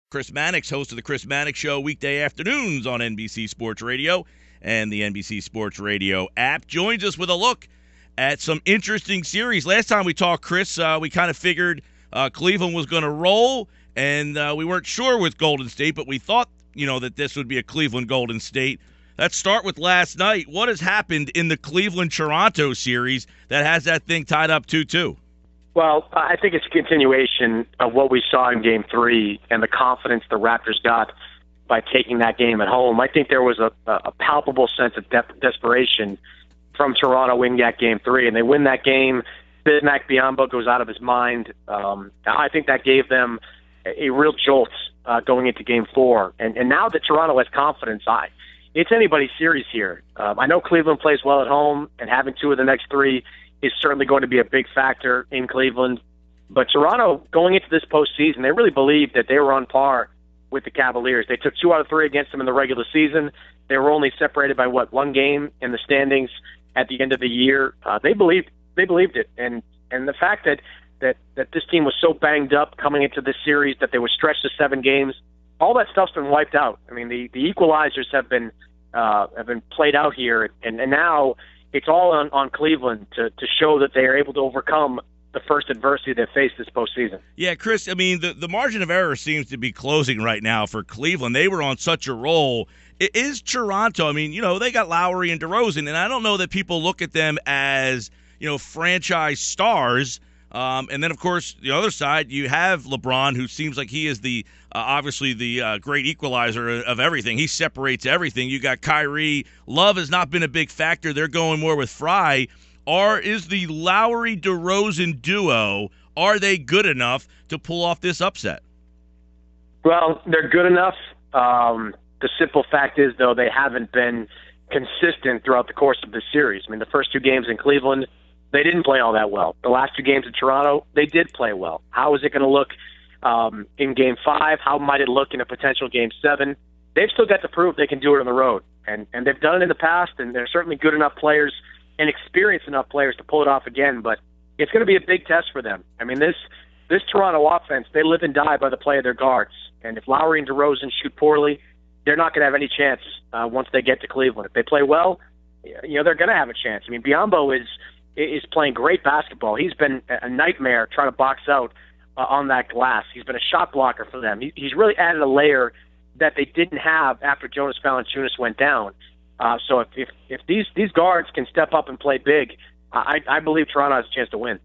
Chris Mannix, host of the Chris Mannix Show, weekday afternoons on NBC Sports Radio and the NBC Sports Radio app, joins us with a look at some interesting series. Last time we talked, Chris, we kind of figured Cleveland was going to roll, and we weren't sure with Golden State, but we thought, that this would be a Cleveland-Golden State. Let's start with last night. What has happened in the Cleveland-Toronto series that has that thing tied up 2-2? Well, I think it's a continuation of what we saw in Game 3 and the confidence the Raptors got by taking that game at home. I think there was a palpable sense of desperation from Toronto in that Game 3, and they win that game. Bismack Biyombo goes out of his mind. I think that gave them a real jolt going into Game 4. And now that Toronto has confidence, it's anybody's series here. I know Cleveland plays well at home, and having 2 of the next 3 is certainly going to be a big factor in Cleveland. But Toronto, going into this postseason, they really believed that they were on par with the Cavaliers. They took 2 out of 3 against them in the regular season. They were only separated by, 1 game in the standings at the end of the year. They believed it. And the fact that this team was so banged up coming into this series that they were stretched to 7 games, all that stuff's been wiped out. I mean, the equalizers have been played out here, and now it's all on Cleveland to show that they are able to overcome the first adversity they faced this postseason. Yeah, Chris, I mean, the margin of error seems to be closing right now for Cleveland. They were on such a roll. It is Toronto. I mean, they got Lowry and DeRozan, and I don't know that people look at them as, franchise stars. And then, of course, the other side, you have LeBron, who seems like he is the obviously the great equalizer of everything. He separates everything. You got Kyrie. Love has not been a big factor. They're going more with Fry. Is the Lowry-DeRozan duo, are they good enough to pull off this upset? Well, they're good enough. The simple fact is, though, they haven't been consistent throughout the course of this series. I mean, the first 2 games in Cleveland, they didn't play all that well. The last 2 games in Toronto, they did play well. How is it going to look in Game 5? How might it look in a potential Game 7? They've still got to prove they can do it on the road. And they've done it in the past, and they're certainly good enough players and experienced enough players to pull it off again. But it's going to be a big test for them. I mean, this Toronto offense, they live and die by the play of their guards. And if Lowry and DeRozan shoot poorly, they're not going to have any chance once they get to Cleveland. If they play well, they're going to have a chance. I mean, Biyombo is playing great basketball. He's been a nightmare trying to box out on that glass. He's been a shot blocker for them. He's really added a layer that they didn't have after Jonas Valanciunas went down. So if these guards can step up and play big, I believe Toronto has a chance to win.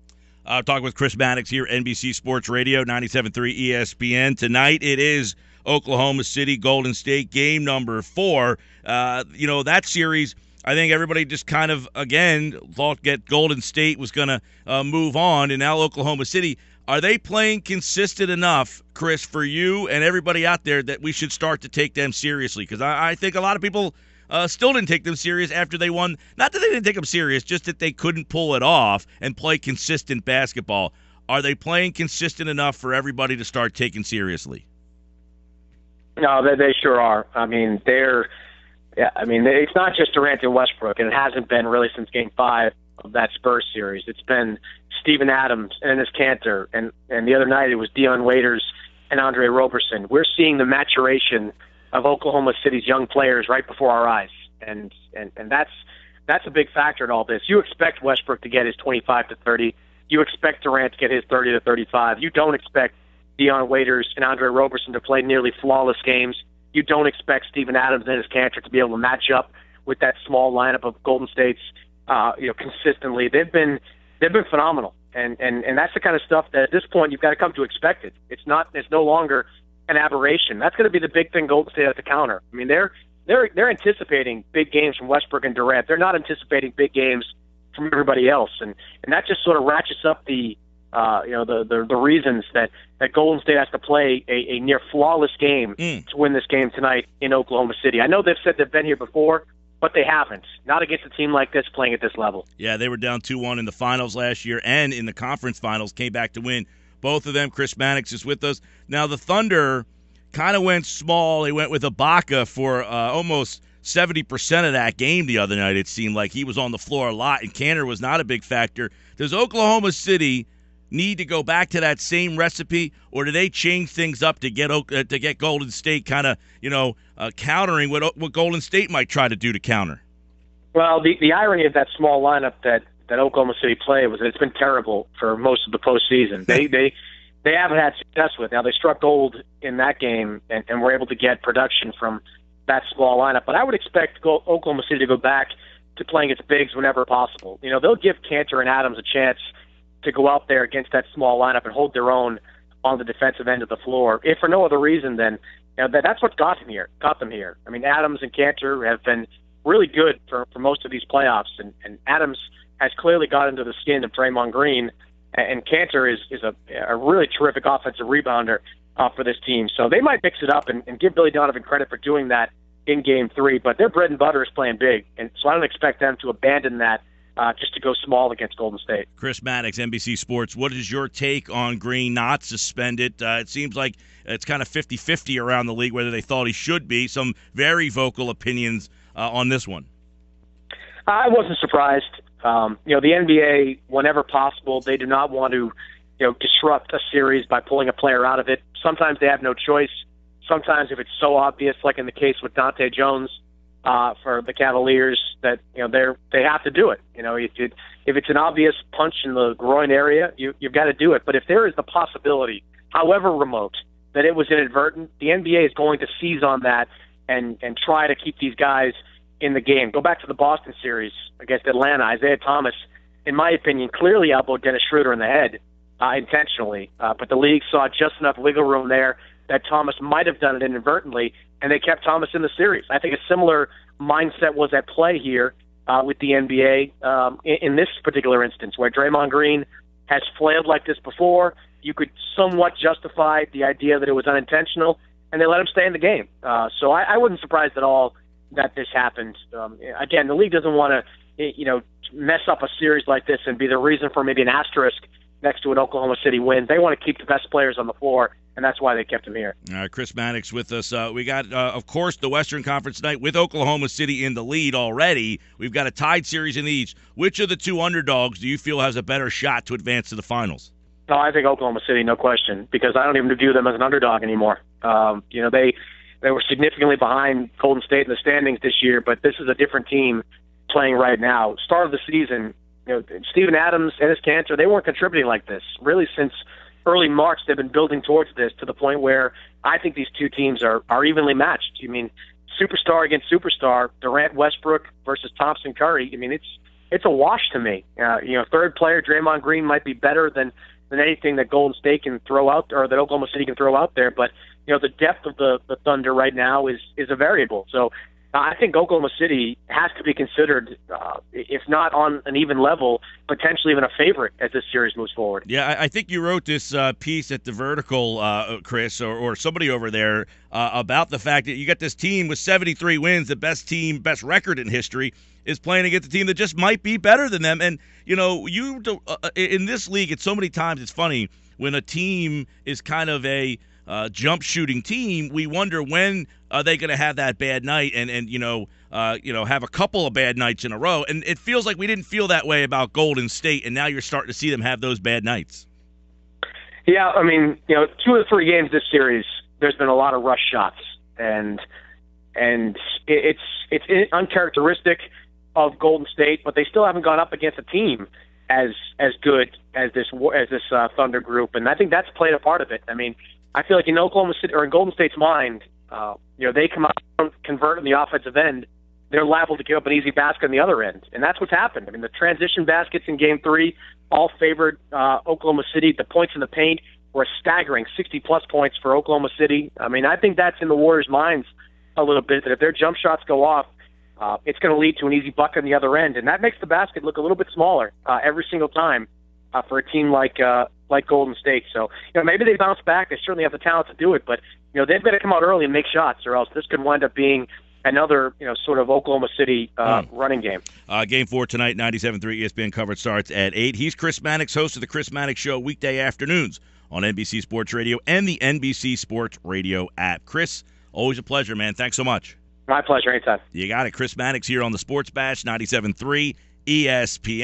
Talking with Chris Mannix here, NBC Sports Radio, 97.3 ESPN. Tonight it is Oklahoma City, Golden State, game number 4. That series, I think everybody just kind of, again, thought Golden State was going to move on, and now Oklahoma City. Are they playing consistent enough, Chris, for you and everybody out there that we should start to take them seriously? Because I think a lot of people still didn't take them serious after they won. Not that they didn't take them serious, just that they couldn't pull it off and play consistent basketball. Are they playing consistent enough for everybody to start taking seriously? No, they sure are. I mean, it's not just Durant and Westbrook, and it hasn't been really since Game 5 of that Spurs series. It's been Steven Adams and Enes Kanter, and the other night it was Dion Waiters and Andre Roberson. We're seeing the maturation of Oklahoma City's young players right before our eyes, and that's a big factor in all this. You expect Westbrook to get his 25 to 30. You expect Durant to get his 30 to 35. You don't expect Dion Waiters and Andre Roberson to play nearly flawless games. You don't expect Steven Adams and Enes Kanter to be able to match up with that small lineup of Golden State's consistently. They've been phenomenal, and that's the kind of stuff that at this point you've got to come to expect it. It's no longer an aberration. That's going to be the big thing Golden State has to counter. I mean, they're anticipating big games from Westbrook and Durant. They're not anticipating big games from everybody else, and that just sort of ratchets up the reasons that Golden State has to play a near flawless game to win this game tonight in Oklahoma City. I know they've said they've been here before, but they haven't. Not against a team like this playing at this level. Yeah, they were down 2-1 in the finals last year and in the conference finals, came back to win both of them. Chris Mannix is with us. Now, the Thunder kind of went small. They went with Ibaka for almost 70% of that game the other night. It seemed like he was on the floor a lot, and Kanter was not a big factor. Does Oklahoma City need to go back to that same recipe, or do they change things up to get Golden State kind of countering what Golden State might try to do to counter? Well, the irony of that small lineup that Oklahoma City played was that it's been terrible for most of the postseason. They haven't had success with it. Now, they struck gold in that game and were able to get production from that small lineup. But I would expect Oklahoma City to go back to playing its bigs whenever possible. They'll give Cantor and Adams a chance to go out there against that small lineup and hold their own on the defensive end of the floor, if for no other reason than that's what got them here. I mean, Adams and Cantor have been really good for most of these playoffs, and Adams has clearly got into the skin of Draymond Green, and Cantor is a really terrific offensive rebounder for this team. So they might mix it up and give Billy Donovan credit for doing that in Game 3, but their bread and butter is playing big, and so I don't expect them to abandon that just to go small against Golden State. Chris Mannix, NBC Sports, what is your take on Green not suspended? It seems like it's kind of 50-50 around the league whether they thought he should be. Some very vocal opinions on this one. I wasn't surprised. The NBA, whenever possible, they do not want to disrupt a series by pulling a player out of it. Sometimes they have no choice. Sometimes if it's so obvious, like in the case with Dante Jones for the Cavaliers, that they have to do it. If it's an obvious punch in the groin area, you've got to do it. But if there is the possibility, however remote, that it was inadvertent, the NBA is going to seize on that and try to keep these guys in the game. Go back to the Boston series against Atlanta. Isaiah Thomas, in my opinion, clearly elbowed Dennis Schroeder in the head intentionally, but the league saw just enough wiggle room there that Thomas might have done it inadvertently, and they kept Thomas in the series. I think a similar mindset was at play here with the NBA in this particular instance, where Draymond Green has flailed like this before. You could somewhat justify the idea that it was unintentional, and they let him stay in the game. So I wasn't surprised at all that this happened. Again, the league doesn't want to mess up a series like this and be the reason for maybe an asterisk next to an Oklahoma City win. They want to keep the best players on the floor, and that's why they kept him here. All right, Chris Mannix with us. We got, of course, the Western Conference tonight with Oklahoma City in the lead already. We've got a tied series in the East. Which of the two underdogs do you feel has a better shot to advance to the finals? No, I think Oklahoma City, no question, because I don't even view them as an underdog anymore. They were significantly behind Golden State in the standings this year, but this is a different team playing right now. Start of the season, Steven Adams and his Cantor, they weren't contributing like this. Really, since early March, they've been building towards this to the point where I think these two teams are evenly matched. I mean, superstar against superstar, Durant, Westbrook versus Thompson, Curry. I mean, it's a wash to me. Third player, Draymond Green, might be better than anything that Golden State can throw out, or that Oklahoma City can throw out there. But the depth of the Thunder right now is a variable. So I think Oklahoma City has to be considered, if not on an even level, potentially even a favorite as this series moves forward. Yeah, I think you wrote this piece at The Vertical, Chris, or somebody over there, about the fact that you got this team with 73 wins, the best best record in history, is playing against a team that just might be better than them. And, in this league, it's so many times it's funny when a team is kind of a jump shooting team, we wonder when are they going to have that bad night and have a couple of bad nights in a row. And it feels like we didn't feel that way about Golden State, and now you're starting to see them have those bad nights. Yeah, I mean, 2 of the 3 games this series, there's been a lot of rush shots, and it's uncharacteristic of Golden State, but they still haven't gone up against a team as good as this Thunder group, and I think that's played a part of it. I mean, I feel like in Oklahoma City or in Golden State's mind, they come out, convert on the offensive end, they're liable to give up an easy basket on the other end, and that's what's happened. I mean, the transition baskets in Game 3 all favored Oklahoma City. The points in the paint were a staggering 60-plus points for Oklahoma City. I mean, I think that's in the Warriors' minds a little bit, that if their jump shots go off, it's going to lead to an easy bucket on the other end, and that makes the basket look a little bit smaller every single time for a team like Golden State. So, maybe they bounce back. They certainly have the talent to do it, but they've got to come out early and make shots, or else this could wind up being another sort of Oklahoma City running game. Game 4 tonight, 97.3 ESPN coverage starts at 8. He's Chris Mannix, host of the Chris Mannix Show weekday afternoons on NBC Sports Radio and the NBC Sports Radio app. Chris, always a pleasure, man. Thanks so much. My pleasure. Anytime. You got it. Chris Mannix here on the Sports Bash, 97.3 ESPN.